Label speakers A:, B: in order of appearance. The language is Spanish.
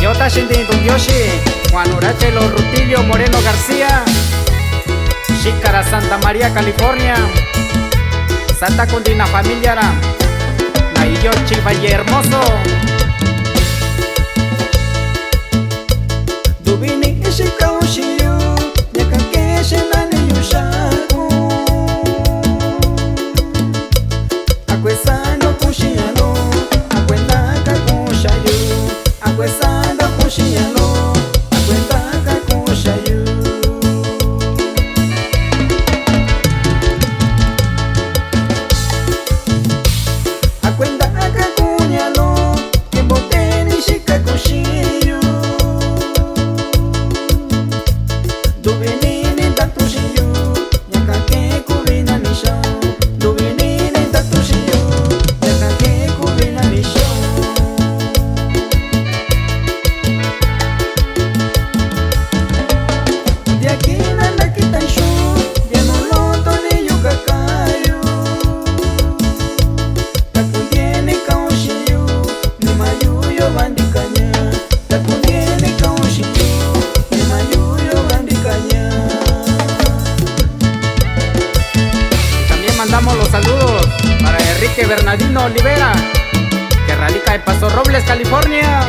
A: Ayota Shindi Yoshi, Juan Urachelo Rutilio Moreno García, Xícara Santa María, California, Santa Condina Familia, Naillo Chivalle Hermoso.
B: Dubini Ishikaushiyu, Yakakeshe Nani Yushaku, Akwesando Kushiyano, Akwendaka Kushayu, Akwesando Kushiyano, Akwendaka Kushayu. Akwendaka Kunyalo, Kemboteni Shikakushiyu, Dubini Tatushiyu, Yakake Kubina Nisha, Dubini Tatushiyu, Yakake Kubina Nisha. De aquí nada quitan shu, ya no lo tone yukakayo. Takuyene kaushiyu, ni mayuyo bandikanya. Takuyene kaushiyu, ni mayuyo bandikanya.
A: También mandamos los saludos para Enrique Bernardino Olivera, que radica en Paso Robles, California.